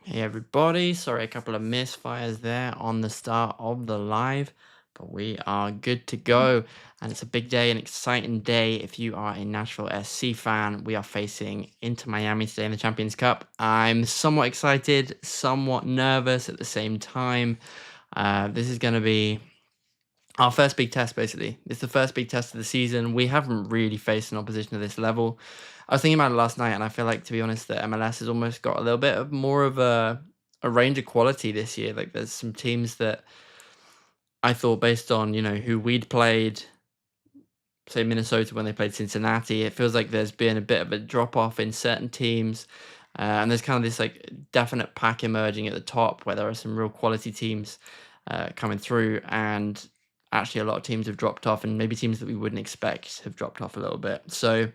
Hey everybody, sorry a couple of misfires there on the start of the live, but we are good to go. And it's a big day, an exciting day if you are a Nashville SC fan. We are facing Inter Miami today in the Champions Cup. I'm somewhat excited, somewhat nervous at the same time. This is going to be our first big test, basically. It's the first big test of the season. We haven't really faced an opposition of this level. I was thinking about it last night, and I feel like, to be honest, that MLS has almost got a little bit of more of a range of quality this year. Like, there's some teams that I thought, based on who we'd played, say Minnesota when they played Cincinnati, it feels like there's been a bit of a drop off in certain teams, and there's kind of this like definite pack emerging at the top where there are some real quality teams coming through, and actually a lot of teams have dropped off, and maybe teams that we wouldn't expect have dropped off a little bit. So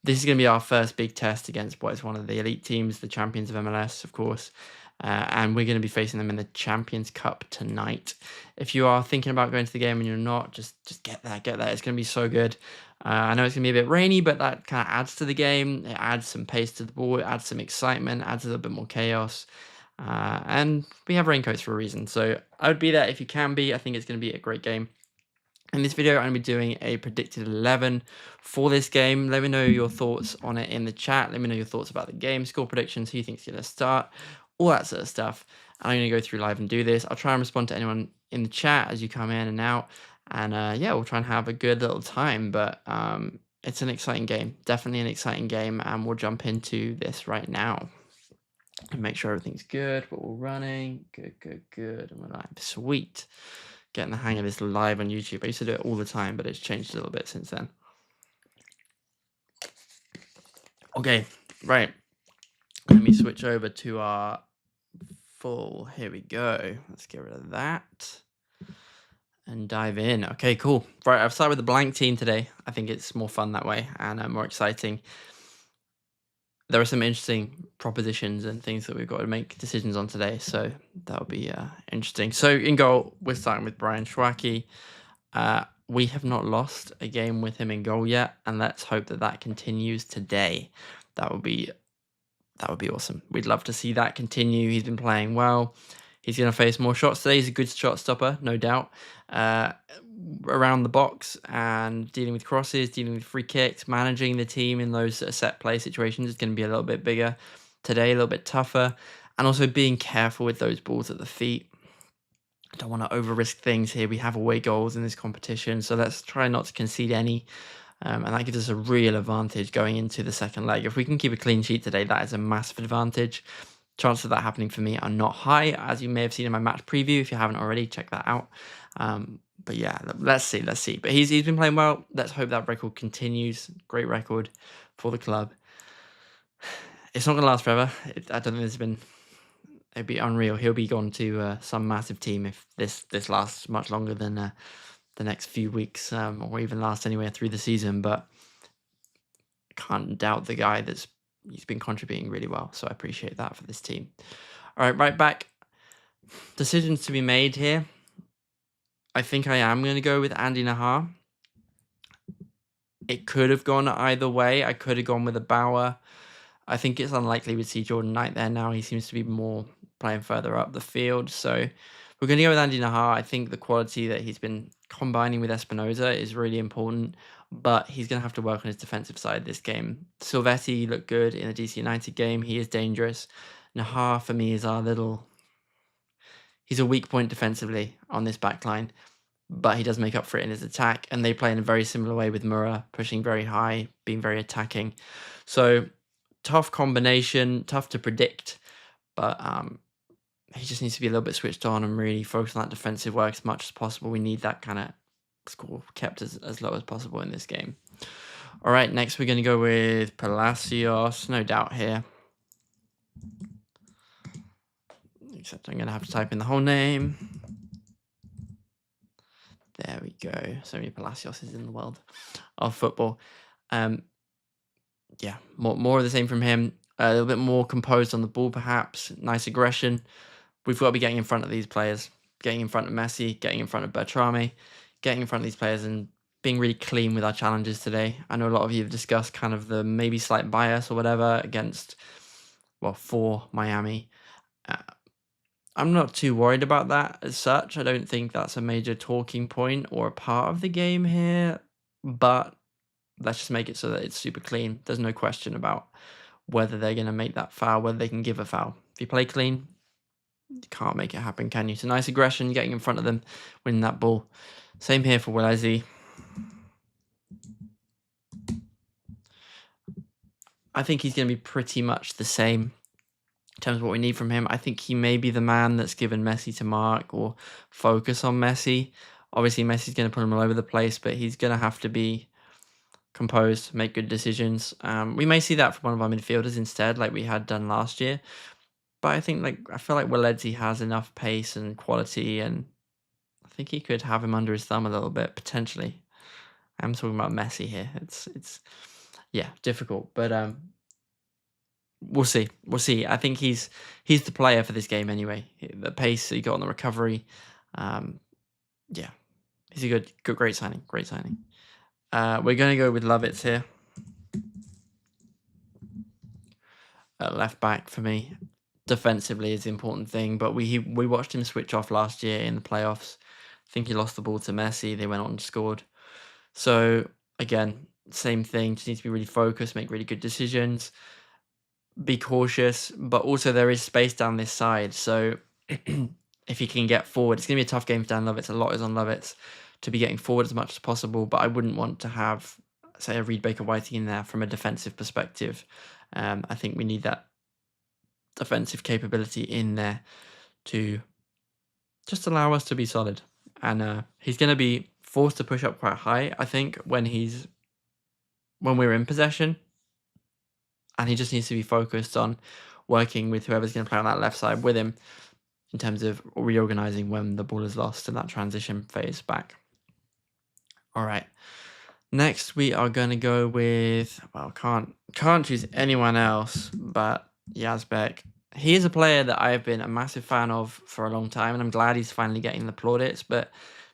this is going to be our first big test against what is one of the elite teams, the champions of MLS, of course. And we're going to be facing them in the Champions Cup tonight. If you are thinking about going to the game and you're not, just get there, get there. It's going to be so good. I know it's going to be a bit rainy, but that kind of adds to the game. It adds some pace to the ball. It adds some excitement, adds a little bit more chaos. And we have raincoats for a reason. So I would be there if you can be. I think it's going to be a great game. In this video, I'm going to be doing a predicted 11 for this game. Let me know your thoughts on it in the chat. Let me know your thoughts about the game, score predictions, who you think's going to start, all that sort of stuff. I'm going to go through live and do this. I'll try and respond to anyone in the chat as you come in and out. And yeah, we'll try and have a good little time. But it's an exciting game, definitely an exciting game. And we'll jump into this right now and make sure everything's good. We're all running. Good, good, good. And we're live. Sweet. Getting the hang of this live on YouTube. I used to do it all the time, but it's changed a little bit since then. Okay, right. Let me switch over to our full. Here we go. Let's get rid of that and dive in. Okay, cool. Right, I've started with a blank team today. I think it's more fun that way and more exciting. There are some interesting propositions and things that we've got to make decisions on today, so that'll be interesting. So in goal, we're starting with Brian Schwacke. We have not lost a game with him in goal yet, and let's hope that that continues today. That would be awesome. We'd love to see that continue. He's been playing well. He's going to face more shots today. He's a good shot stopper, no doubt. Around the box and dealing with crosses, dealing with free kicks, managing the team in those set play situations is going to be a little bit bigger today, a little bit tougher. And also being careful with those balls at the feet. I don't want to over-risk things here. We have away goals in this competition, so let's try not to concede any. And that gives us a real advantage going into the second leg. If we can keep a clean sheet today, that is a massive advantage. Chances of that happening for me are not high, as you may have seen in my match preview. If you haven't already, check that out. But yeah, let's see. But he's been playing well. Let's hope that record continues. Great record for the club. It's not going to last forever. I don't think it'd be unreal. He'll be gone to some massive team if this lasts much longer than the next few weeks, or even last anywhere through the season. But can't doubt the guy he's been contributing really well. So I appreciate that for this team. All right, right back. Decisions to be made here. I think I am going to go with Andy Nahar. It could have gone either way. I could have gone with a Bauer. I think it's unlikely we'd see Jordan Knight there now. He seems to be more playing further up the field. So we're going to go with Andy Nahar. I think the quality that he's been combining with Espinoza is really important, but he's going to have to work on his defensive side this game. Silvetti looked good in the DC United game. He is dangerous. Nahar, for me, is he's a weak point defensively on this back line, but he does make up for it in his attack, and they play in a very similar way with Mura, pushing very high, being very attacking. So tough combination, tough to predict, but he just needs to be a little bit switched on and really focus on that defensive work as much as possible. We need that kind of score kept as low as possible in this game. All right, next we're going to go with Palacios, no doubt here. Except I'm going to have to type in the whole name. There we go. So many Palacioses in the world of football. Yeah, more of the same from him. A little bit more composed on the ball, perhaps. Nice aggression. We've got to be getting in front of these players. Getting in front of Messi, getting in front of Bertrame, getting in front of these players and being really clean with our challenges today. I know a lot of you have discussed kind of the maybe slight bias or whatever for Miami. Uh, I'm not too worried about that as such. I don't think that's a major talking point or a part of the game here, but let's just make it so that it's super clean. There's no question about whether they're going to make that foul, whether they can give a foul. If you play clean, you can't make it happen, can you? So nice aggression, getting in front of them, winning that ball. Same here for Wellesley. I think he's going to be pretty much the same in terms of what we need from him. I think he may be the man that's given Messi to mark or focus on Messi. Obviously, Messi's going to put him all over the place, but he's going to have to be composed, make good decisions. We may see that from one of our midfielders instead, like we had done last year. But I think, I feel like Wellesley has enough pace and quality, and I think he could have him under his thumb a little bit, potentially. I'm talking about Messi here. It's yeah, difficult, but we'll see. We'll see. I think he's the player for this game anyway. The pace he got on the recovery, yeah, he's a great signing. Great signing. We're going to go with Lovitz here at left back for me. Defensively is the important thing, but we watched him switch off last year in the playoffs. I think he lost the ball to Messi. They went on and scored. So again, same thing. Just needs to be really focused, make really good decisions, be cautious, but also there is space down this side. So if he can get forward, it's going to be a tough game for Dan Lovitz. A lot is on Lovitz to be getting forward as much as possible, but I wouldn't want to have, say, a Reed Baker-Whiting in there from a defensive perspective. I think we need that defensive capability in there to just allow us to be solid. And he's going to be forced to push up quite high, I think, when we're in possession. And he just needs to be focused on working with whoever's going to play on that left side with him in terms of reorganizing when the ball is lost in that transition phase back. All right. Next, we are going to go with, well, can't choose anyone else but Yazbek. He is a player that I have been a massive fan of for a long time, and I'm glad he's finally getting the plaudits, but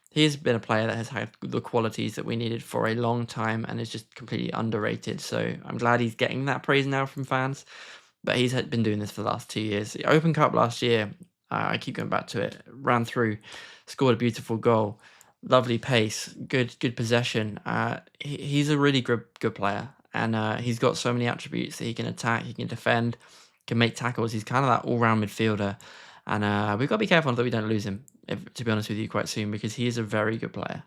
he's been a player that has had the qualities that we needed for a long time and is just completely underrated. So I'm glad he's getting that praise now from fans, but he's been doing this for the last 2 years. The Open Cup last year, I keep going back to it, ran through, scored a beautiful goal. Lovely pace, good possession. He's a really good player, and he's got so many attributes that he can attack, he can defend, can make tackles. He's kind of that all-round midfielder, and we've got to be careful that we don't lose him, to be honest with you, quite soon, because he is a very good player.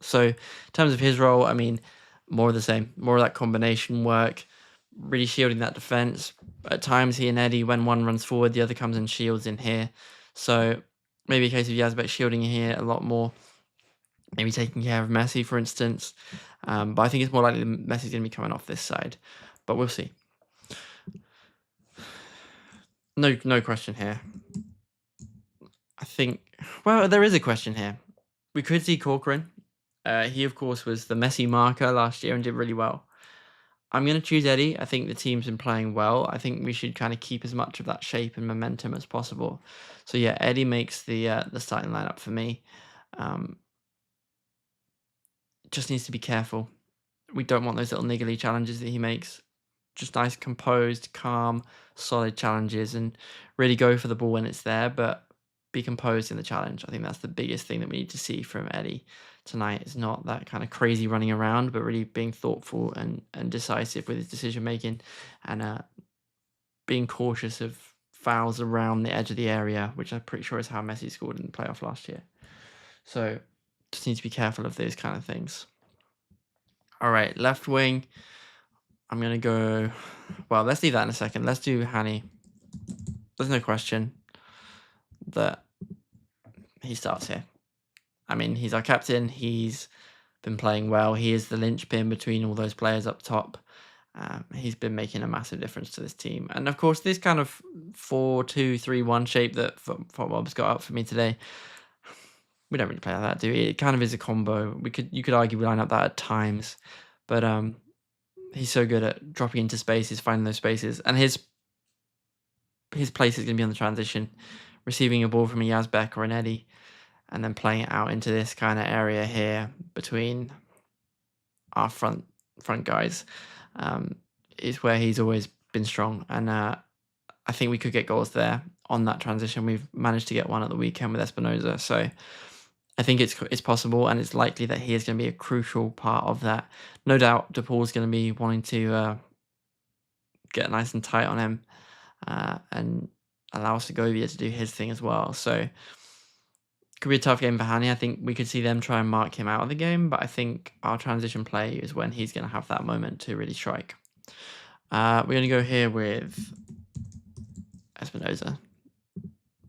So in terms of his role, I mean, more of the same, more of that combination work, really shielding that defense. At times, he and Eddie, when one runs forward, the other comes and shields in here. So maybe a case of Yazbek shielding here a lot more. Maybe taking care of Messi, for instance. But I think it's more likely that Messi's going to be coming off this side. But we'll see. No question here. I think, well, there is a question here. We could see Corcoran. He, of course, was the Messi marker last year and did really well. I'm going to choose Eddie. I think the team's been playing well. I think we should kind of keep as much of that shape and momentum as possible. So yeah, Eddie makes the starting lineup for me. Just needs to be careful. We don't want those little niggly challenges that he makes. Just nice, composed, calm, solid challenges, and really go for the ball when it's there, but be composed in the challenge. I think that's the biggest thing that we need to see from Eddie tonight. It's not that kind of crazy running around, but really being thoughtful and decisive with his decision making, and being cautious of fouls around the edge of the area, which I'm pretty sure is how Messi scored in the playoff last year. So just need to be careful of those kind of things. All right, left wing. I'm going to go, well, let's leave that in a second. Let's do Hani. There's no question that he starts here. I mean, he's our captain. He's been playing well. He is the linchpin between all those players up top. He's been making a massive difference to this team. And of course, this kind of 4-2-3-1 shape that Bob's got up for me today, we don't really play like that, do we? It kind of is a combo. You could argue we line up that at times, but he's so good at dropping into spaces, finding those spaces, and his place is going to be on the transition, receiving a ball from a Yazbek or an Eddie, and then playing it out into this kind of area here between our front guys, is where he's always been strong. And I I think we could get goals there on that transition. We've managed to get one at the weekend with Espinoza, so I think it's possible, and it's likely that he is going to be a crucial part of that. No doubt DePaul's going to be wanting to get nice and tight on him and allow Segovia to do his thing as well. So could be a tough game for Hani. I think we could see them try and mark him out of the game, but I think our transition play is when he's going to have that moment to really strike. We're going to go here with Espinoza.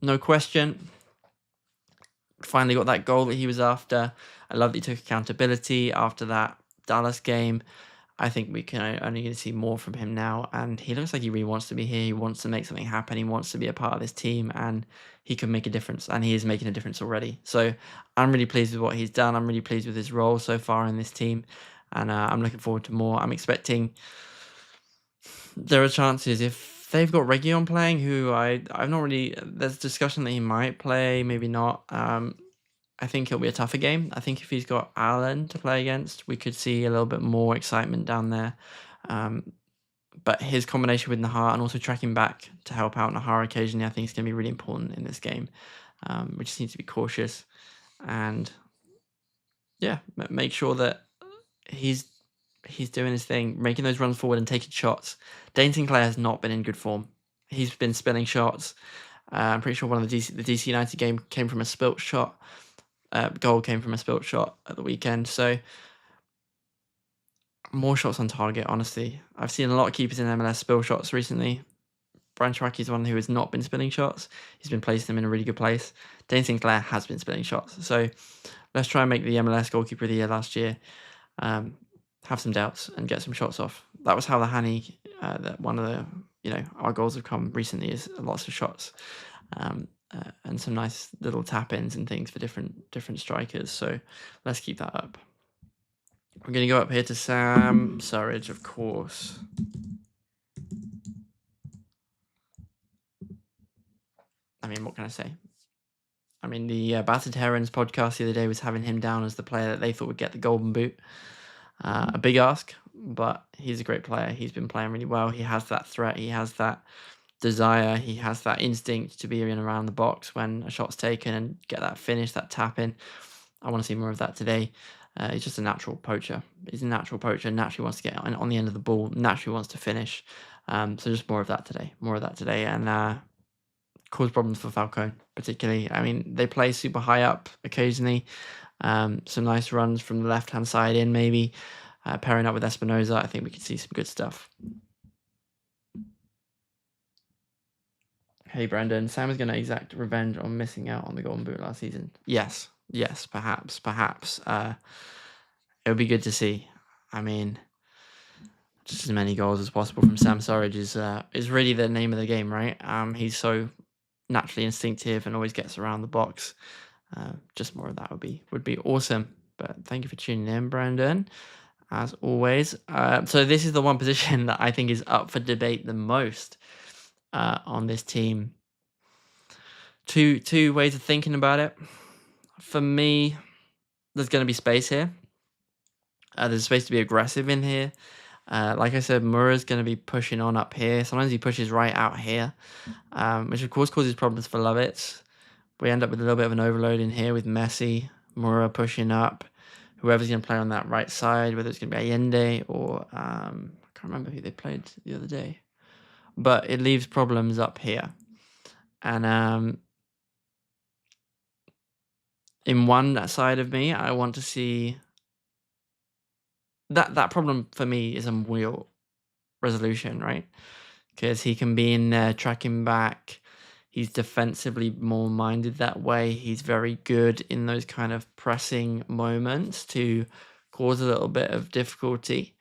No question. Finally got that goal that he was after. I love that he took accountability after that Dallas game. I think we can only going to see more from him now, and he looks like he really wants to be here. He wants to make something happen. He wants to be a part of this team, and he can make a difference, and he is making a difference already. So I'm really pleased with what he's done. I'm really pleased with his role so far in this team, and I'm looking forward to more. I'm expecting there are chances if they've got Region playing, who I've not really. There's discussion that he might play, maybe not. I think it'll be a tougher game. I think if he's got Allen to play against, we could see a little bit more excitement down there. But his combination with Nahar and also tracking back to help out Nahar occasionally, I think is going to be really important in this game. We just need to be cautious and, yeah, make sure that he's doing his thing, making those runs forward and taking shots. Dane Sinclair has not been in good form. He's been spilling shots. I'm pretty sure one of the DC United game came from a spilt shot. Goal came from a spilt shot at the weekend. So more shots on target, honestly. I've seen a lot of keepers in MLS spill shots recently. Brian Chouaki is one who has not been spilling shots. He's been placing them in a really good place. Dane Sinclair has been spilling shots. So let's try and make the MLS goalkeeper of the year last year have some doubts and get some shots off. That was how the Hani, one of the, our goals have come recently, is lots of shots. And some nice little tap-ins and things for different strikers. So let's keep that up. We're going to go up here to Sam Surridge, of course. I mean, what can I say? I mean, the Battered Herons podcast the other day was having him down as the player that they thought would get the Golden Boot. A big ask, but he's a great player. He's been playing really well. He has that threat. He has that desire. He has that instinct to be in and around the box when a shot's taken and get that finish, that tap in. I want to see more of that today. He's just a natural poacher. He's a natural poacher, naturally wants to get on the end of the ball, naturally wants to finish. So just more of that today. And cause problems for Falcone, particularly. I mean, they play super high up occasionally. Some nice runs from the left-hand side in, maybe. Pairing up with Espinoza, I think we could see some good stuff. Hey, Brandon, Sam is going to exact revenge on missing out on the Golden Boot last season. Yes, perhaps. It would be good to see. I mean, just as many goals as possible from Sam Surridge is really the name of the game, right? He's so naturally instinctive and always gets around the box. Just more of that would be awesome. But thank you for tuning in, Brandon, as always. So this is the one position that I think is up for debate the most on this team. Two ways of thinking about it. For me, there's going to be space here. There's space to be aggressive in here. Like I said, Mura's going to be pushing on up here. Sometimes he pushes right out here, which of course causes problems for Lovitz. We end up with a little bit of an overload in here with Messi, Mura pushing up. Whoever's going to play on that right side, whether it's going to be Allende or I can't remember who they played the other day. But it leaves problems up here. And in one side of me, I want to see that problem for me is a wheel resolution, right? Because he can be in there tracking back. He's defensively more minded that way. He's very good in those kind of pressing moments to cause a little bit of difficulty.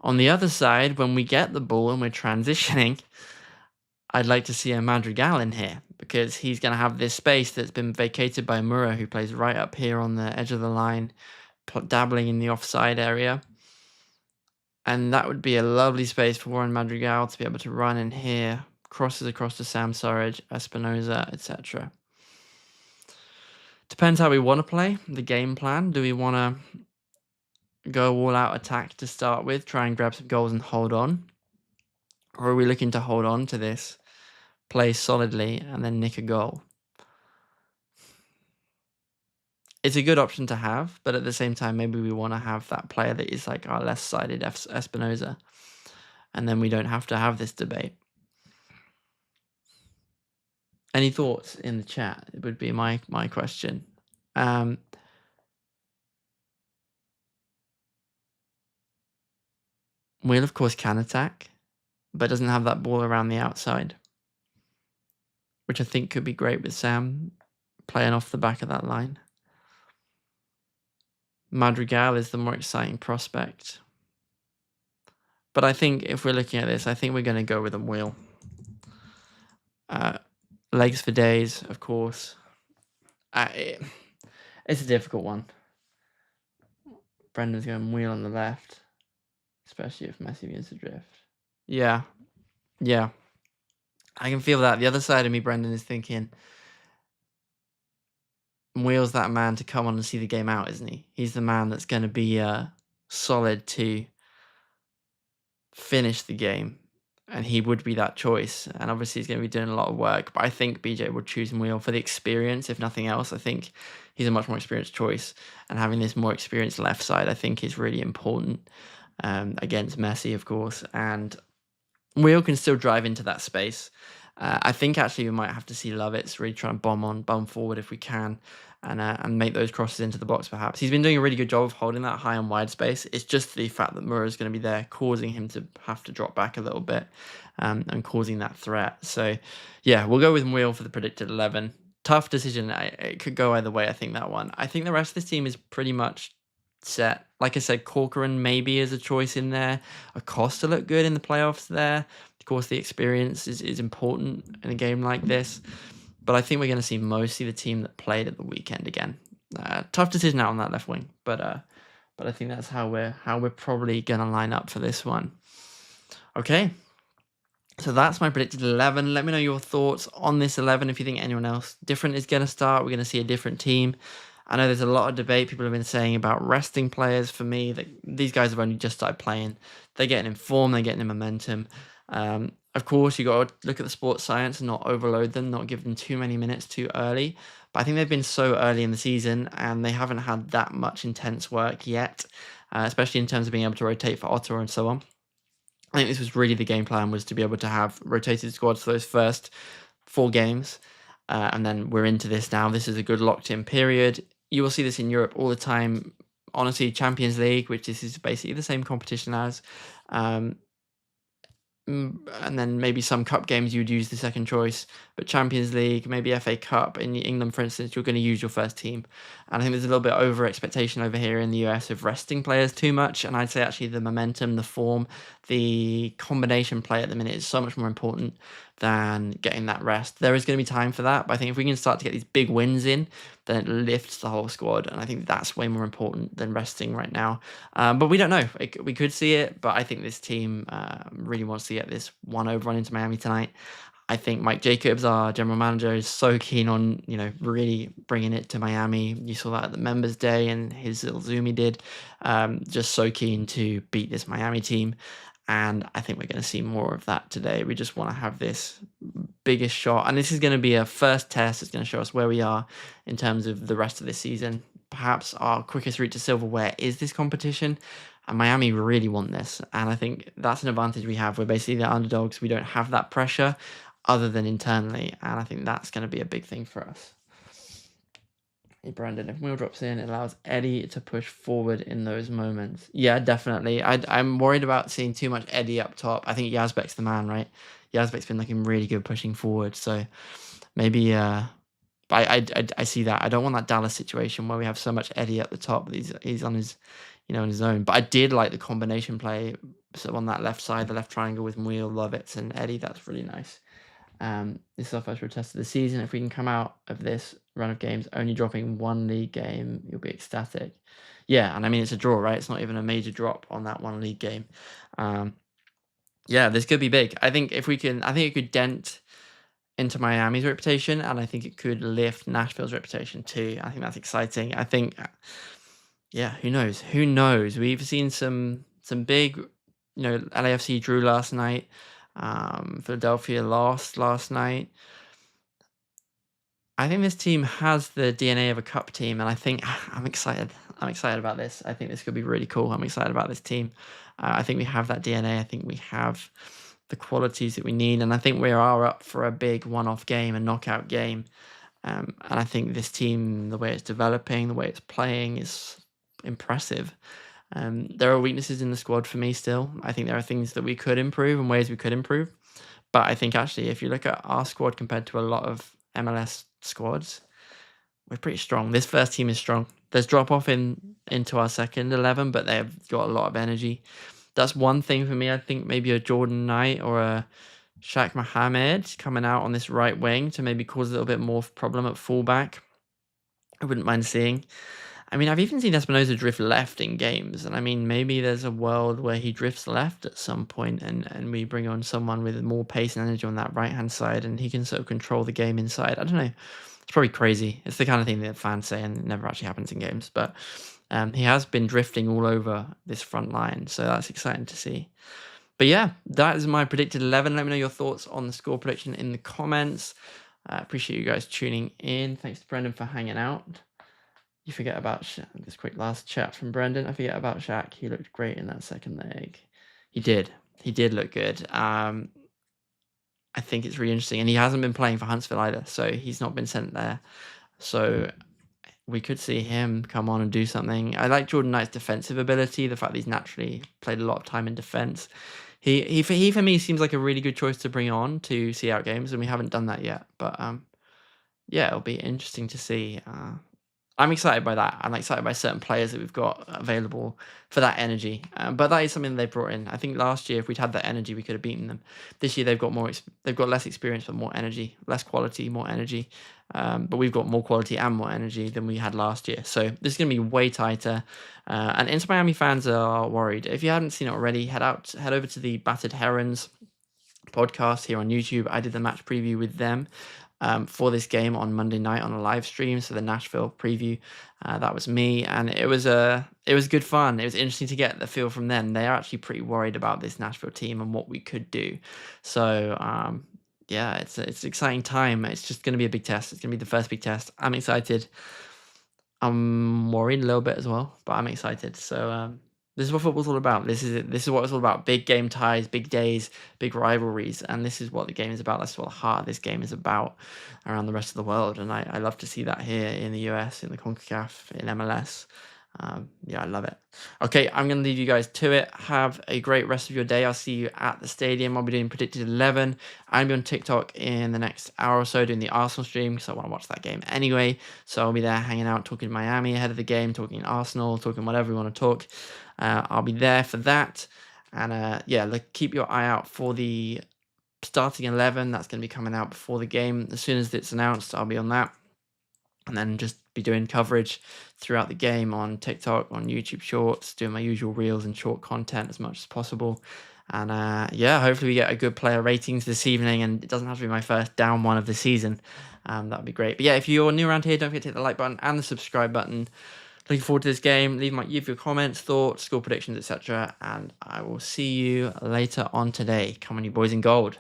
On the other side, when we get the ball and we're transitioning, I'd like to see a Madrigal in here because he's going to have this space that's been vacated by Mura, who plays right up here on the edge of the line, dabbling in the offside area. And that would be a lovely space for Warren Madrigal to be able to run in here, crosses across to Sam Surridge, Espinoza, etc. Depends how we want to play, the game plan. Do we want to go all-out attack to start with, try and grab some goals and hold on? Or are we looking to hold on to this play solidly, and then nick a goal. It's a good option to have, but at the same time, maybe we want to have that player that is like our less-sided Espinoza, and then we don't have to have this debate. Any thoughts in the chat? It would be my question. Will, of course, can attack, but doesn't have that ball around the outside, which I think could be great with Sam playing off the back of that line. Madrigal is the more exciting prospect. But I think if we're looking at this, I think we're going to go with a Will. Legs for days, of course. It's a difficult one. Brendan's going Wheel on the left, especially if Messi begins to drift. Yeah. I can feel that. The other side of me, Brendan, is thinking Wheel's that man to come on and see the game out, isn't he? He's the man that's going to be solid to finish the game, and he would be that choice. And obviously, he's going to be doing a lot of work. But I think BJ would choose Wheel for the experience, if nothing else. I think he's a much more experienced choice, and having this more experienced left side, I think, is really important against Messi, of course. And Wheel can still drive into that space. I think actually we might have to see Lovitz really try and bomb forward if we can, and make those crosses into the box perhaps. He's been doing a really good job of holding that high and wide space. It's just the fact that Mura's going to be there causing him to have to drop back a little bit and causing that threat. So yeah, we'll go with Wheel for the predicted 11. Tough decision. It could go either way, I think, that one. I think the rest of this team is pretty much set. Like I said, Corcoran maybe is a choice in there. Acosta looked good in the playoffs there. Of course, the experience is important in a game like this. But I think we're going to see mostly the team that played at the weekend again. Tough decision out on that left wing, but I think that's how we're probably going to line up for this one. Okay, so that's my predicted 11. Let me know your thoughts on this 11. If you think anyone else different is going to start, we're going to see a different team. I know there's a lot of debate people have been saying about resting players. For me, these guys have only just started playing. They're getting in form, they're getting in momentum. Of course, you got to look at the sports science and not overload them, not give them too many minutes too early. But I think they've been so early in the season and they haven't had that much intense work yet, especially in terms of being able to rotate for Ottawa and so on. I think this was really the game plan, was to be able to have rotated squads for those first 4 games. And then we're into this now. This is a good locked-in period. You will see this in Europe all the time. Honestly, Champions League, which this is basically the same competition as, and then maybe some cup games you would use the second choice, but Champions League, maybe FA Cup in England, for instance, you're going to use your first team. And I think there's a little bit over expectation over here in the US of resting players too much. And I'd say actually the momentum, the form, the combination play at the minute is so much more important than getting that rest. There is going to be time for that, but I think if we can start to get these big wins in, then it lifts the whole squad, and I think that's way more important than resting right now. But we don't know. We could see it, but I think this team really wants to get this 1-0 run into Miami tonight. I think Mike Jacobs, our general manager, is so keen on, really bringing it to Miami. You saw that at the Members Day and his little Zoom he did. Just so keen to beat this Miami team. And I think we're going to see more of that today. We just want to have this biggest shot. And this is going to be a first test. It's going to show us where we are in terms of the rest of this season. Perhaps our quickest route to silverware is this competition. And Miami really want this. And I think that's an advantage we have. We're basically the underdogs. We don't have that pressure other than internally. And I think that's going to be a big thing for us. Hey, Brandon, if Will drops in, it allows Eddie to push forward in those moments. Yeah, definitely. I'm worried about seeing too much Eddie up top. I think Yazbek's the man, right? Yazbek's been looking really good pushing forward. So maybe I see that. I don't want that Dallas situation where we have so much Eddie at the top. He's on his, on his own. But I did like the combination play sort of on that left side, the left triangle with Wheel, Lovitz, and Eddie. That's really nice. This is our first road test of the season. If we can come out of this run of games only dropping 1 league game, you'll be ecstatic. Yeah, and I mean, it's a draw, right? It's not even a major drop on that 1 league game. Yeah, this could be big. I think it could dent into Miami's reputation, and I think it could lift Nashville's reputation too. I think that's exciting. I think, yeah, who knows? Who knows? We've seen some big, LAFC drew last night. Philadelphia lost last night. I think this team has the DNA of a cup team, and I think I'm excited. I'm excited about this. I think this could be really cool. I'm excited about this team. I think we have that DNA. I think we have the qualities that we need, and I think we are up for a big one-off game, a knockout game. And I think this team, the way it's developing, the way it's playing, is impressive. There are weaknesses in the squad for me still. I think there are things that we could improve and ways we could improve. But I think actually, if you look at our squad compared to a lot of MLS squads, we're pretty strong. This first team is strong. There's drop off into our second 11, but they've got a lot of energy. That's one thing for me. I think maybe a Jordan Knight or a Shaq Mohammed coming out on this right wing to maybe cause a little bit more problem at fullback. I wouldn't mind seeing. I mean, I've even seen Espinosa drift left in games, and I mean, maybe there's a world where he drifts left at some point, and we bring on someone with more pace and energy on that right-hand side, and he can sort of control the game inside. I don't know. It's probably crazy. It's the kind of thing that fans say and it never actually happens in games, but he has been drifting all over this front line, so that's exciting to see. But yeah, that is my predicted 11. Let me know your thoughts on the score prediction in the comments. I appreciate you guys tuning in. Thanks to Brendan for hanging out. You forget about this quick last chat from Brendan. I forget about Shaq. He looked great in that second leg. He did. He did look good. I think it's really interesting. And he hasn't been playing for Huntsville either, so he's not been sent there. So we could see him come on and do something. I like Jordan Knight's defensive ability, the fact that he's naturally played a lot of time in defense. He for me seems like a really good choice to bring on to see out games, and we haven't done that yet. But yeah, it'll be interesting to see. I'm excited by that. I'm excited by certain players that we've got available for that energy. But that is something they brought in. I think last year, if we'd had that energy, we could have beaten them. This year, they've got more. They've got less experience but more energy, less quality, more energy. But we've got more quality and more energy than we had last year. So this is going to be way tighter. And Inter Miami fans are worried. If you haven't seen it already, head over to the Battered Herons podcast here on YouTube. I did the match preview with them for this game on Monday night on a live stream. So the Nashville preview, that was me, and it was good fun. It was interesting to get the feel from them. They are actually pretty worried about this Nashville team and what we could do. So yeah, it's an exciting time. It's just going to be a big test. It's going to be the first big test. I'm excited. I'm worried a little bit as well, but I'm excited. So this is what football's all about. This is it. This is what it's all about. Big game ties, big days, big rivalries, and this is what the game is about. That's what the heart of this game is about around the rest of the world. And I love to see that here in the US, in the CONCACAF, in MLS. Yeah, I love it. Okay, I'm going to leave you guys to it. Have a great rest of your day. I'll see you at the stadium. I'll be doing Predicted 11. I'm on TikTok in the next hour or so doing the Arsenal stream because I want to watch that game anyway. So I'll be there hanging out, talking Miami ahead of the game, talking Arsenal, talking whatever we want to talk. I'll be there for that. And yeah, keep your eye out for the starting 11. That's going to be coming out before the game. As soon as it's announced, I'll be on that. And then just be doing coverage throughout the game on TikTok, on YouTube Shorts, doing my usual reels and short content as much as possible. And yeah, hopefully we get a good player ratings this evening, and it doesn't have to be my first down one of the season. That would be great. But yeah, if you're new around here, don't forget to hit the like button and the subscribe button. Looking forward to this game. Leave your comments, thoughts, score predictions, etc. And I will see you later on today. Come on, you boys in gold.